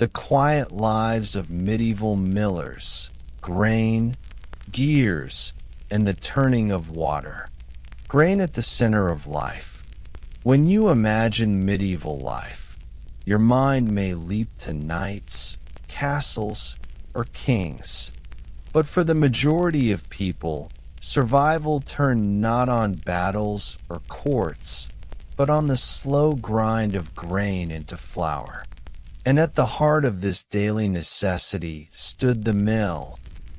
The quiet lives of medieval millers, grain, gears, and the turning of water. Grain at the center of life. When you imagine medieval life, your mind may leap to knights, castles, or kings. But for the majority of people, survival turned not on battles or courts, but on the slow grind of grain into flour. And at the heart of this daily necessity stood the mill,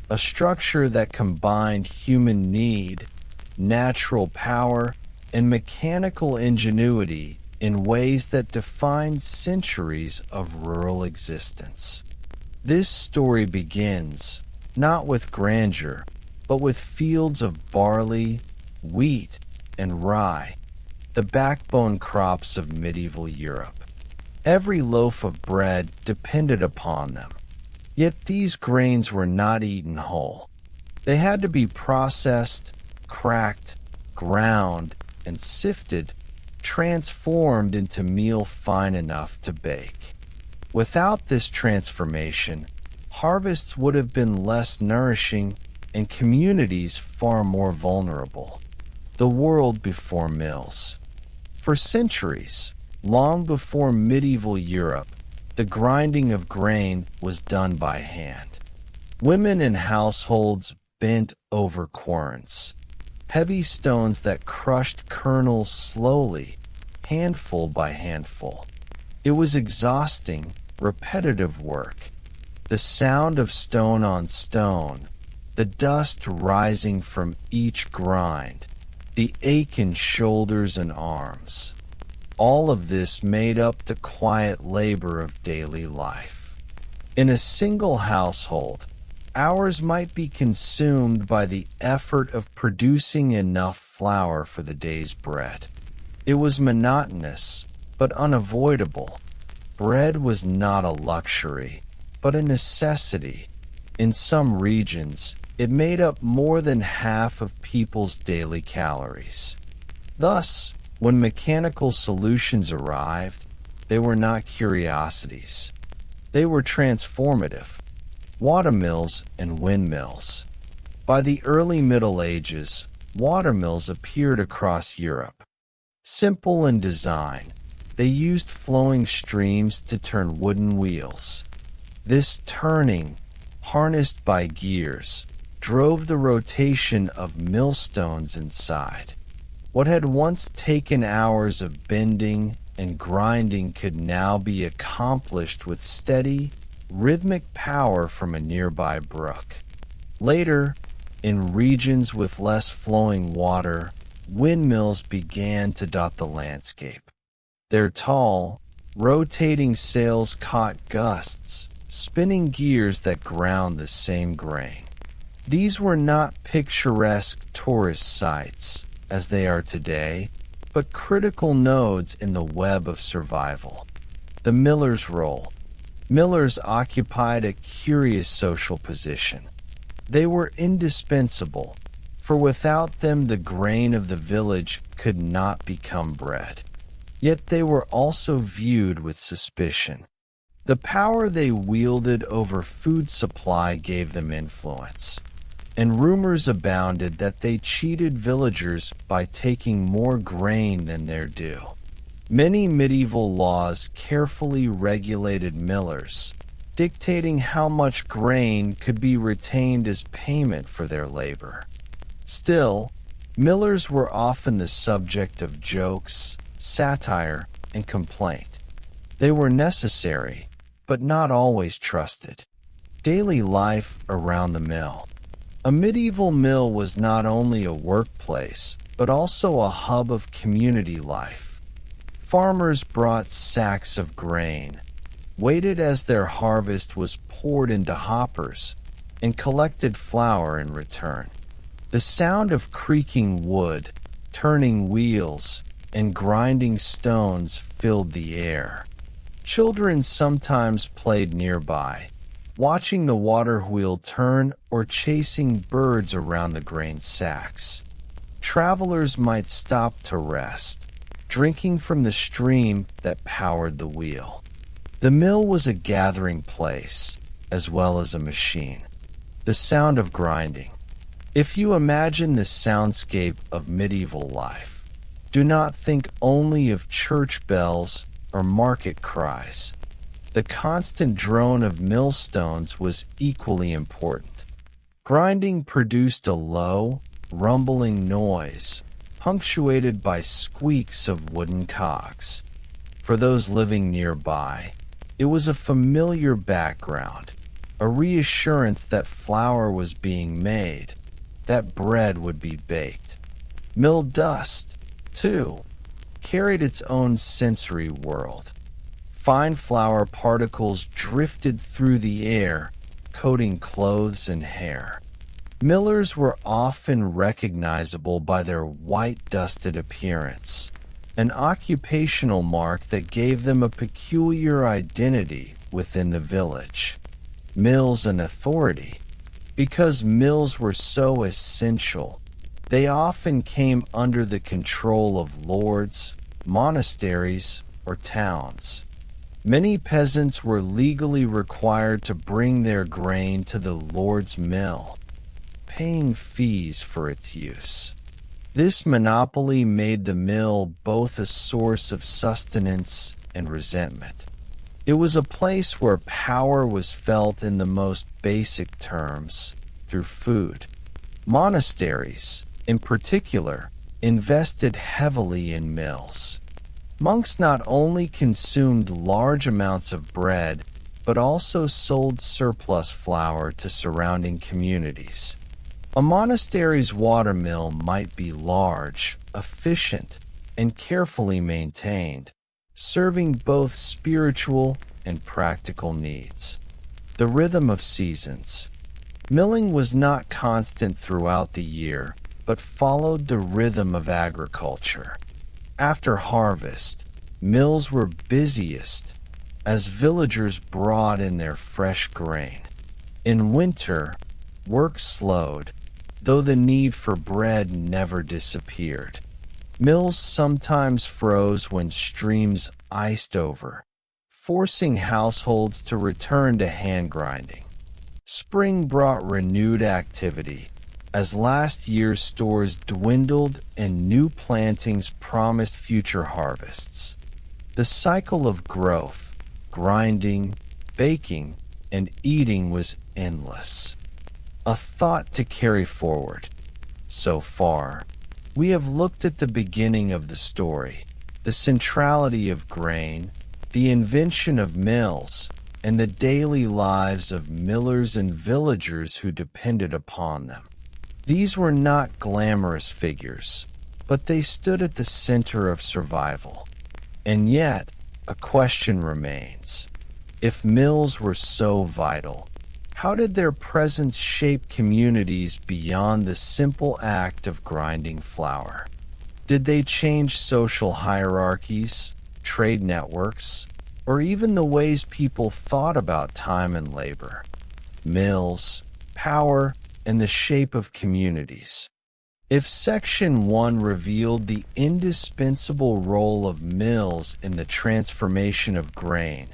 a structure that combined human need, natural power, and mechanical ingenuity in ways that defined centuries of rural existence. This story begins, not with grandeur, but with fields of barley, wheat, and rye, the backbone crops of medieval Europe. Every loaf of bread depended upon them. Yet these grains were not eaten whole. They had to be processed, cracked, ground, and sifted, transformed into meal fine enough to bake. Without this transformation, harvests would have been less nourishing and communities far more vulnerable. The world before mills. For centuries, long before medieval Europe, the grinding of grain was done by hand. Women in households bent over querns, heavy stones that crushed kernels slowly, handful by handful. It was exhausting, repetitive work. The sound of stone on stone, the dust rising from each grind, the ache in shoulders and arms. All of this made up the quiet labor of daily life. In a single household, hours might be consumed by the effort of producing enough flour for the day's bread. It was monotonous, but unavoidable. Bread was not a luxury, but a necessity. In some regions, it made up more than half of people's daily calories. Thus, when mechanical solutions arrived, they were not curiosities. They were transformative. Watermills and windmills. By the early Middle Ages, watermills appeared across Europe. Simple in design, they used flowing streams to turn wooden wheels. This turning, harnessed by gears, drove the rotation of millstones inside. What had once taken hours of bending and grinding could now be accomplished with steady, rhythmic power from a nearby brook. Later, in regions with less flowing water, windmills began to dot the landscape. Their tall, rotating sails caught gusts, spinning gears that ground the same grain. These were not picturesque tourist sites, as they are today, but critical nodes in the web of survival. The miller's role. Millers occupied a curious social position. They were indispensable, for without them the grain of the village could not become bread. Yet they were also viewed with suspicion. The power they wielded over food supply gave them influence, and rumors abounded that they cheated villagers by taking more grain than their due. Many medieval laws carefully regulated millers, dictating how much grain could be retained as payment for their labor. Still, millers were often the subject of jokes, satire, and complaint. They were necessary, but not always trusted. Daily life around the mill. A medieval mill was not only a workplace, but also a hub of community life. Farmers brought sacks of grain, waited as their harvest was poured into hoppers, and collected flour in return. The sound of creaking wood, turning wheels, and grinding stones filled the air. Children sometimes played nearby, watching the water wheel turn or chasing birds around the grain sacks. Travelers might stop to rest, drinking from the stream that powered the wheel. The mill was a gathering place, as well as a machine. The sound of grinding. If you imagine the soundscape of medieval life, do not think only of church bells or market cries. The constant drone of millstones was equally important. Grinding produced a low, rumbling noise, punctuated by squeaks of wooden cogs. For those living nearby, it was a familiar background, a reassurance that flour was being made, that bread would be baked. Mill dust, too, carried its own sensory world. Fine flour particles drifted through the air, coating clothes and hair. Millers were often recognizable by their white dusted appearance, an occupational mark that gave them a peculiar identity within the village. Mills and authority. Because mills were so essential, they often came under the control of lords, monasteries, or towns. Many peasants were legally required to bring their grain to the lord's mill, paying fees for its use. This monopoly made the mill both a source of sustenance and resentment. It was a place where power was felt in the most basic terms, through food. Monasteries, in particular, invested heavily in mills. Monks not only consumed large amounts of bread, but also sold surplus flour to surrounding communities. A monastery's watermill might be large, efficient, and carefully maintained, serving both spiritual and practical needs. The rhythm of seasons. Milling was not constant throughout the year, but followed the rhythm of agriculture. After harvest, mills were busiest as villagers brought in their fresh grain. In winter, work slowed, though the need for bread never disappeared. Mills sometimes froze when streams iced over, forcing households to return to hand grinding. Spring brought renewed activity, as last year's stores dwindled and new plantings promised future harvests. The cycle of growth, grinding, baking, and eating was endless. A thought to carry forward. So far, we have looked at the beginning of the story, the centrality of grain, the invention of mills, and the daily lives of millers and villagers who depended upon them. These were not glamorous figures, but they stood at the center of survival. And yet, a question remains. If mills were so vital, how did their presence shape communities beyond the simple act of grinding flour? Did they change social hierarchies, trade networks, or even the ways people thought about time and labor? Mills, power, and the shape of communities. If Section 1 revealed the indispensable role of mills in the transformation of grain,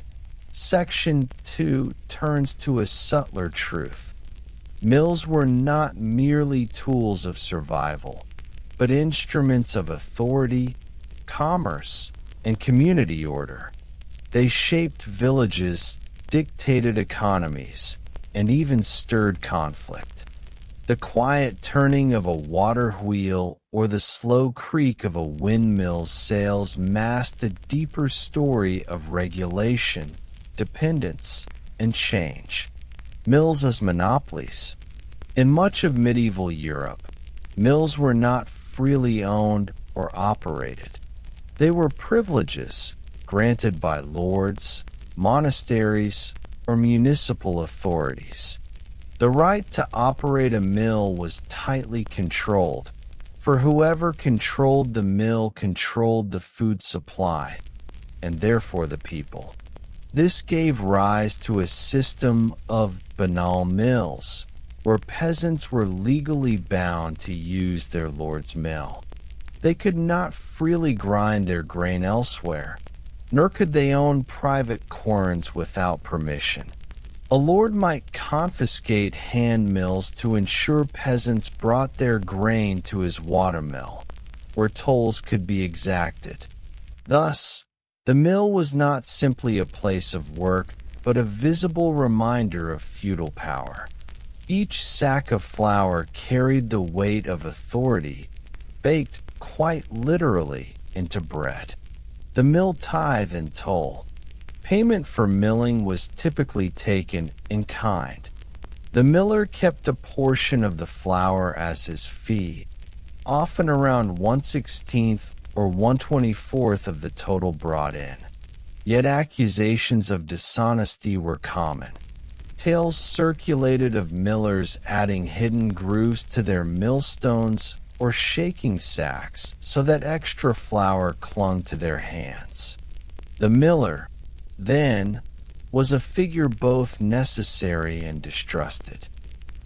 Section 2 turns to a subtler truth. Mills were not merely tools of survival, but instruments of authority, commerce, and community order. They shaped villages, dictated economies, and even stirred conflict. The quiet turning of a water wheel or the slow creak of a windmill's sails masked a deeper story of regulation, dependence, and change. Mills as monopolies. In much of medieval Europe, mills were not freely owned or operated. They were privileges granted by lords, monasteries, or municipal authorities. The right to operate a mill was tightly controlled, for whoever controlled the mill controlled the food supply, and therefore the people. This gave rise to a system of banal mills, where peasants were legally bound to use their lord's mill. They could not freely grind their grain elsewhere, nor could they own private querns without permission. A lord might confiscate hand mills to ensure peasants brought their grain to his watermill, where tolls could be exacted. Thus, the mill was not simply a place of work, but a visible reminder of feudal power. Each sack of flour carried the weight of authority, baked quite literally into bread. The mill tithe and toll. Payment for milling was typically taken in kind. The miller kept a portion of the flour as his fee, often around 1/16 or 1/24 of the total brought in. Yet accusations of dishonesty were common. Tales circulated of millers adding hidden grooves to their millstones or shaking sacks so that extra flour clung to their hands. The miller, then, was a figure both necessary and distrusted.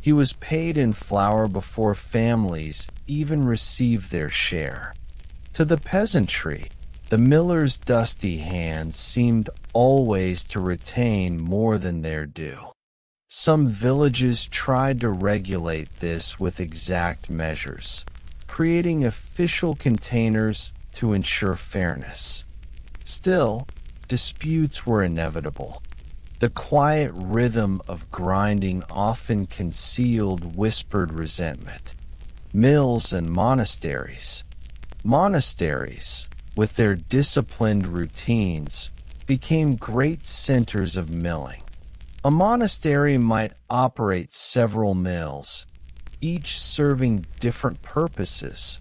He was paid in flour before families even received their share. To the peasantry, the miller's dusty hands seemed always to retain more than their due. Some villages tried to regulate this with exact measures, creating official containers to ensure fairness. Still, disputes were inevitable. The quiet rhythm of grinding often concealed whispered resentment. Mills and monasteries. Monasteries, with their disciplined routines, became great centers of milling. A monastery might operate several mills, each serving different purposes,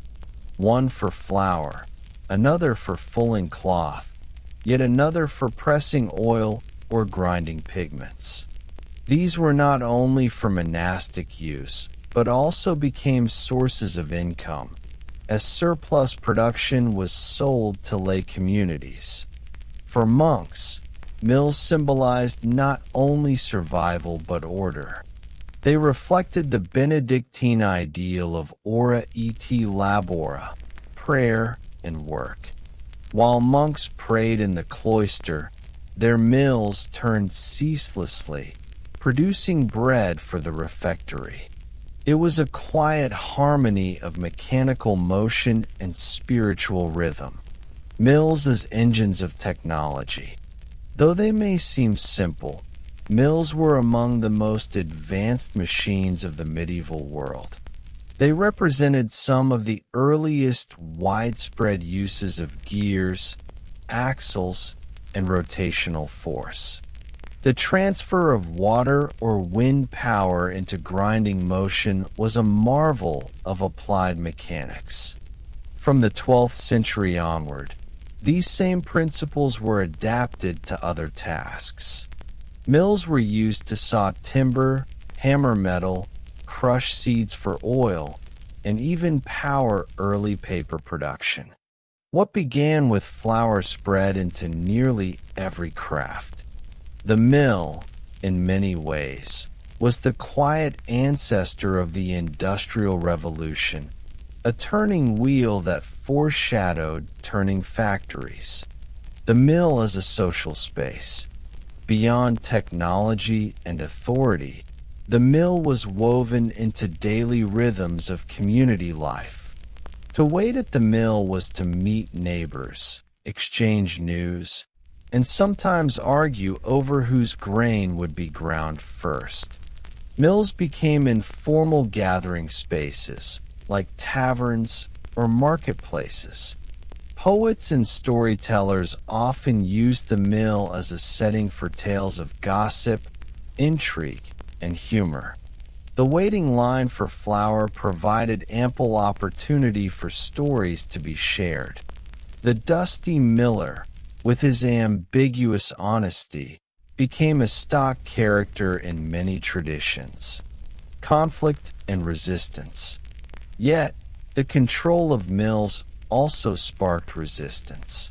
one for flour, another for fulling cloth, yet another for pressing oil or grinding pigments. These were not only for monastic use, but also became sources of income, as surplus production was sold to lay communities. For monks, mills symbolized not only survival but order. They reflected the Benedictine ideal of ora et labora, prayer and work. While monks prayed in the cloister, their mills turned ceaselessly, producing bread for the refectory. It was a quiet harmony of mechanical motion and spiritual rhythm. Mills as engines of technology. Though they may seem simple, mills were among the most advanced machines of the medieval world. They represented some of the earliest widespread uses of gears, axles, and rotational force. The transfer of water or wind power into grinding motion was a marvel of applied mechanics. From the 12th century onward, these same principles were adapted to other tasks. Mills were used to saw timber, hammer metal, crush seeds for oil, and even power early paper production. What began with flour spread into nearly every craft. The mill, in many ways, was the quiet ancestor of the Industrial Revolution, a turning wheel that foreshadowed turning factories. The mill as a social space. Beyond technology and authority, the mill was woven into daily rhythms of community life. To wait at the mill was to meet neighbors, exchange news, and sometimes argue over whose grain would be ground first. Mills became informal gathering spaces, like taverns or marketplaces. Poets and storytellers often used the mill as a setting for tales of gossip, intrigue, and humor. The waiting line for flour provided ample opportunity for stories to be shared. The dusty miller, with his ambiguous honesty, became a stock character in many traditions. Conflict and resistance. Yet, the control of mills also sparked resistance.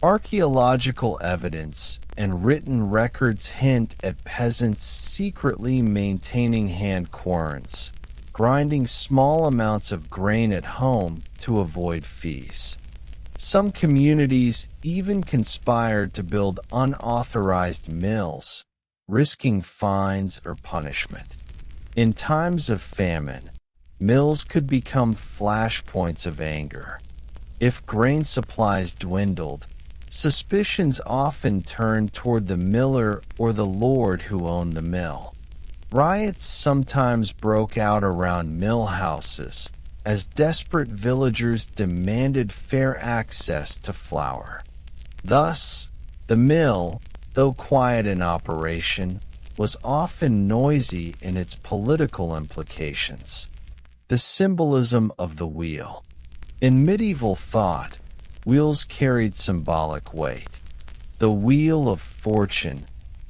Archaeological evidence and written records hint at peasants secretly maintaining hand querns, grinding small amounts of grain at home to avoid fees. Some communities even conspired to build unauthorized mills, risking fines or punishment. In times of famine, mills could become flashpoints of anger. If grain supplies dwindled, suspicions often turned toward the miller or the lord who owned the mill. Riots sometimes broke out around mill houses as desperate villagers demanded fair access to flour. Thus, the mill, though quiet in operation, was often noisy in its political implications. The symbolism of the wheel. In medieval thought, wheels carried symbolic weight. The wheel of fortune,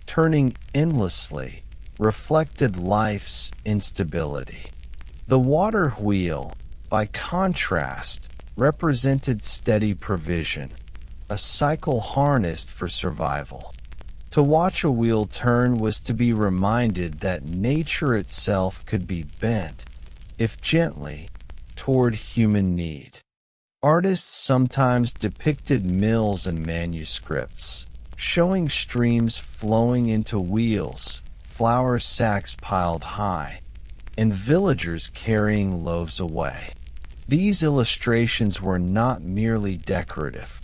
turning endlessly, reflected life's instability. The water wheel, by contrast, represented steady provision, a cycle harnessed for survival. To watch a wheel turn was to be reminded that nature itself could be bent, if gently, toward human need. Artists sometimes depicted mills and manuscripts, showing streams flowing into wheels, flour sacks piled high, and villagers carrying loaves away. These illustrations were not merely decorative.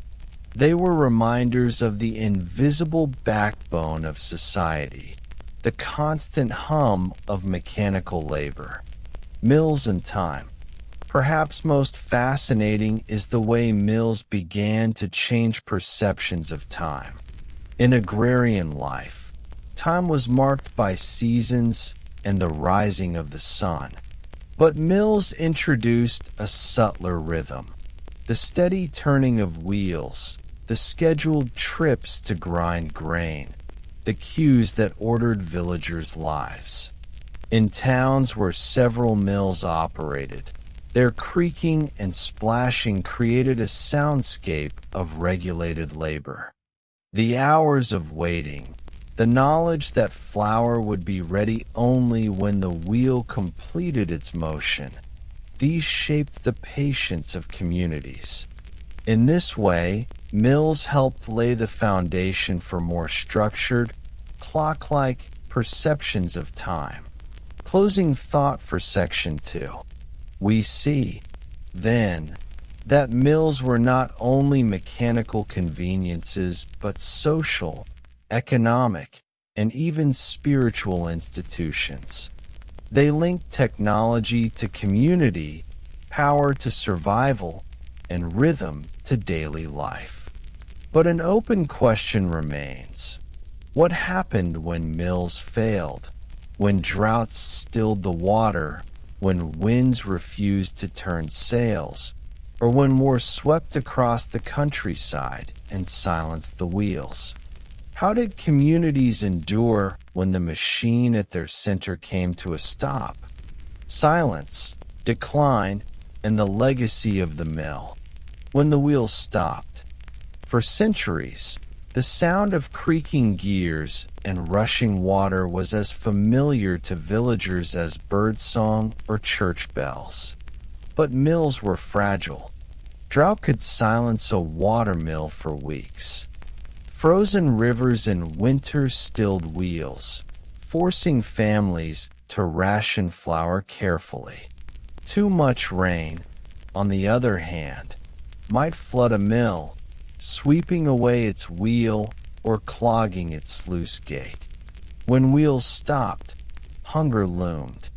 They were reminders of the invisible backbone of society, the constant hum of mechanical labor. Mills and time. Perhaps most fascinating is the way mills began to change perceptions of time. In agrarian life, time was marked by seasons and the rising of the sun. But mills introduced a subtler rhythm. The steady turning of wheels, the scheduled trips to grind grain, the cues that ordered villagers' lives. In towns where several mills operated, their creaking and splashing created a soundscape of regulated labor. The hours of waiting, the knowledge that flour would be ready only when the wheel completed its motion, these shaped the patience of communities. In this way, mills helped lay the foundation for more structured, clock-like perceptions of time. Closing thought for Section 2. We see, then, that mills were not only mechanical conveniences but social, economic, and even spiritual institutions. They linked technology to community, power to survival, and rhythm to daily life. But an open question remains. What happened when mills failed? When droughts stilled the water? When winds refused to turn sails? Or when war swept across the countryside and silenced the wheels? How did communities endure when the machine at their center came to a stop? Silence, decline, and the legacy of the mill. When the wheels stopped. For centuries, the sound of creaking gears and rushing water was as familiar to villagers as birdsong or church bells. But mills were fragile. Drought could silence a water mill for weeks. Frozen rivers and winter stilled wheels, forcing families to ration flour carefully. Too much rain, on the other hand, might flood a mill, sweeping away its wheel or clogging its sluice gate. When wheels stopped, hunger loomed.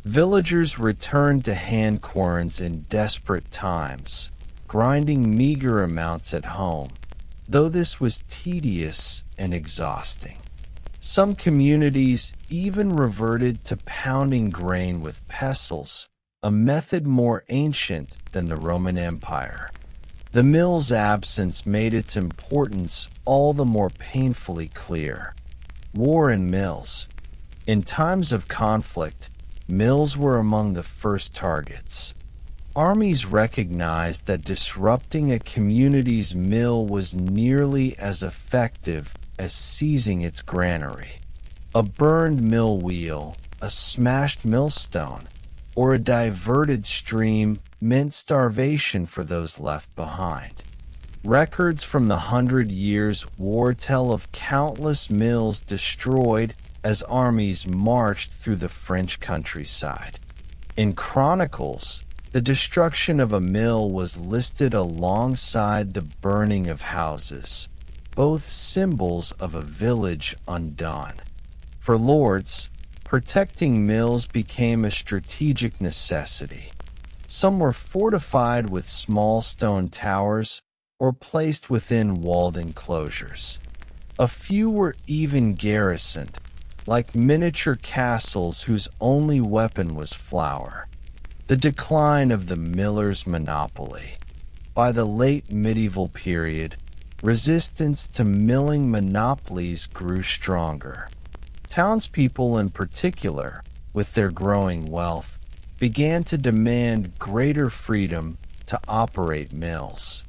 Villagers returned to hand querns in desperate times, grinding meager amounts at home, though this was tedious and exhausting. Some communities even reverted to pounding grain with pestles, a method more ancient than the Roman Empire. The mill's absence made its importance all the more painfully clear. War and mills. In times of conflict, mills were among the first targets. Armies recognized that disrupting a community's mill was nearly as effective as seizing its granary. A burned mill wheel, a smashed millstone, or a diverted stream meant starvation for those left behind. Records from the Hundred Years' War tell of countless mills destroyed as armies marched through the French countryside. In chronicles, the destruction of a mill was listed alongside the burning of houses, both symbols of a village undone. For lords, protecting mills became a strategic necessity. Some were fortified with small stone towers or placed within walled enclosures. A few were even garrisoned, like miniature castles whose only weapon was flour. The decline of the miller's monopoly. By the late medieval period, resistance to milling monopolies grew stronger. Townspeople in particular, with their growing wealth, began to demand greater freedom to operate mills.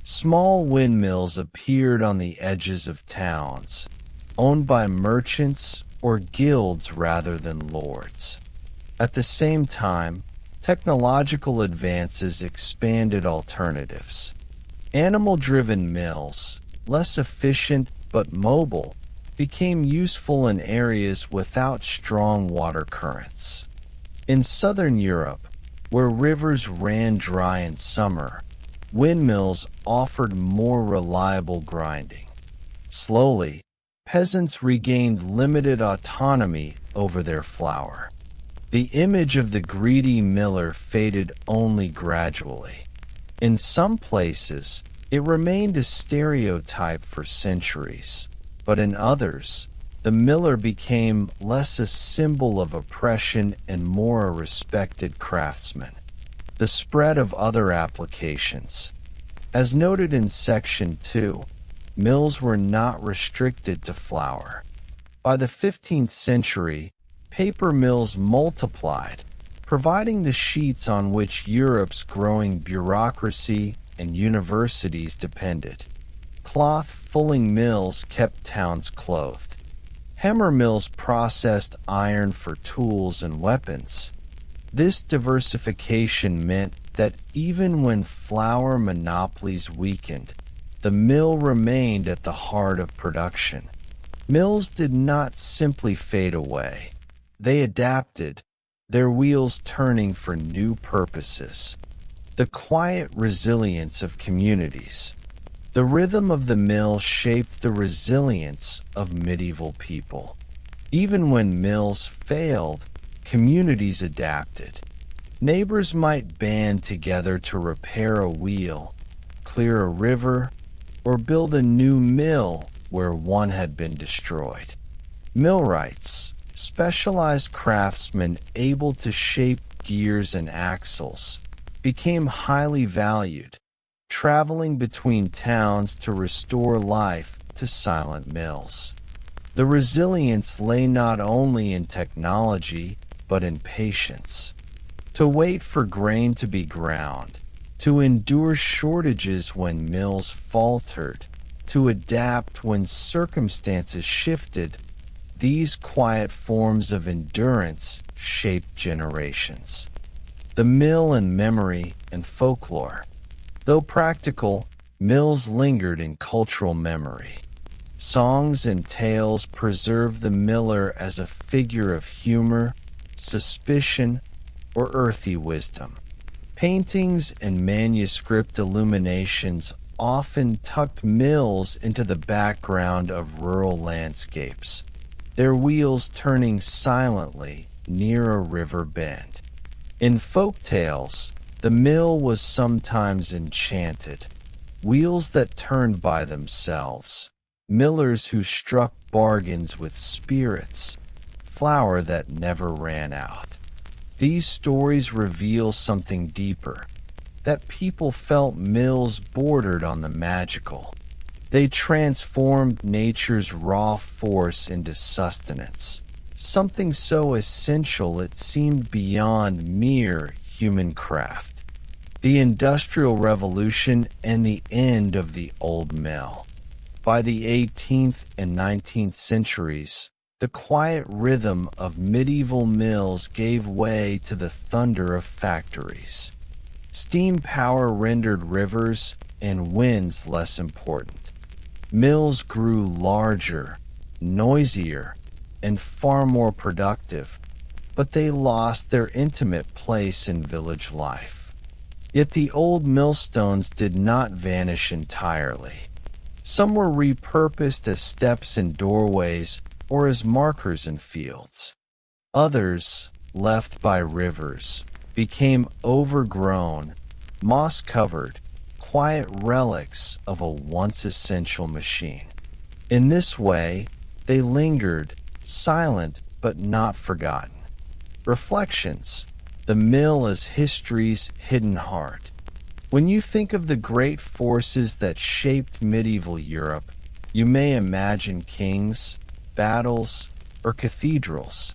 Small windmills appeared on the edges of towns, owned by merchants or guilds rather than lords. At the same time, technological advances expanded alternatives. Animal-driven mills, less efficient but mobile, became useful in areas without strong water currents. In southern Europe, where rivers ran dry in summer, windmills offered more reliable grinding. Slowly, peasants regained limited autonomy over their flour. The image of the greedy miller faded only gradually. In some places, it remained a stereotype for centuries, but in others, the miller became less a symbol of oppression and more a respected craftsman. The spread of other applications. As noted in Section 2, mills were not restricted to flour. By the 15th century, paper mills multiplied, providing the sheets on which Europe's growing bureaucracy and universities depended. Cloth-fulling mills kept towns clothed. Hammer mills processed iron for tools and weapons. This diversification meant that even when flour monopolies weakened, the mill remained at the heart of production. Mills did not simply fade away. They adapted, their wheels turning for new purposes. The quiet resilience of communities. The rhythm of the mill shaped the resilience of medieval people. Even when mills failed, communities adapted. Neighbors might band together to repair a wheel, clear a river, or build a new mill where one had been destroyed. Millwrights, specialized craftsmen able to shape gears and axles, became highly valued, traveling between towns to restore life to silent mills. The resilience lay not only in technology, but in patience. To wait for grain to be ground, to endure shortages when mills faltered, to adapt when circumstances shifted, these quiet forms of endurance shaped generations. The mill in memory and folklore. Though practical, mills lingered in cultural memory. Songs and tales preserve the miller as a figure of humor, suspicion, or earthy wisdom. Paintings and manuscript illuminations often tucked mills into the background of rural landscapes, their wheels turning silently near a river bend. In folk tales, the mill was sometimes enchanted, wheels that turned by themselves, millers who struck bargains with spirits, flour that never ran out. These stories reveal something deeper, that people felt mills bordered on the magical. They transformed nature's raw force into sustenance, something so essential it seemed beyond mere human craft. The Industrial Revolution and the end of the old mill. By the 18th and 19th centuries, the quiet rhythm of medieval mills gave way to the thunder of factories. Steam power rendered rivers, and winds less important. Mills grew larger, noisier, and far more productive, but they lost their intimate place in village life. Yet the old millstones did not vanish entirely. Some were repurposed as steps in doorways or as markers in fields. Others, left by rivers, became overgrown, moss-covered, quiet relics of a once essential machine. In this way, they lingered, silent but not forgotten. Reflections: the mill as history's hidden heart. When you think of the great forces that shaped medieval Europe, you may imagine kings, battles, or cathedrals.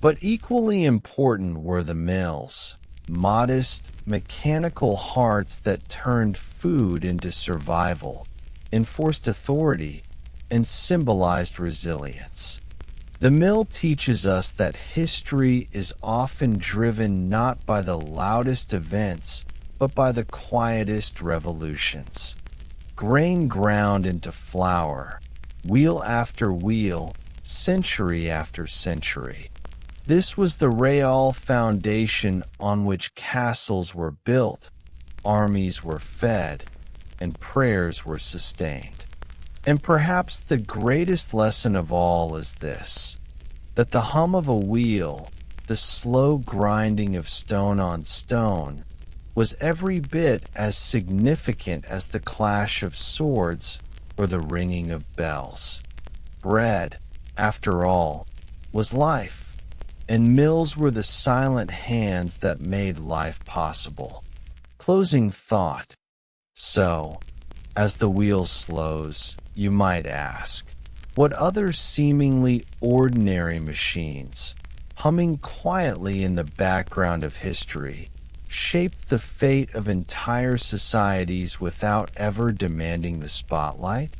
But equally important were the mills, modest, mechanical hearts that turned food into survival, enforced authority, and symbolized resilience. The mill teaches us that history is often driven not by the loudest events, but by the quietest revolutions. Grain ground into flour, wheel after wheel, century after century. This was the real foundation on which castles were built, armies were fed, and prayers were sustained. And perhaps the greatest lesson of all is this: that the hum of a wheel, the slow grinding of stone on stone, was every bit as significant as the clash of swords or the ringing of bells. Bread, after all, was life, and mills were the silent hands that made life possible. Closing thought. So, as the wheel slows, you might ask, what other seemingly ordinary machines, humming quietly in the background of history, shaped the fate of entire societies without ever demanding the spotlight?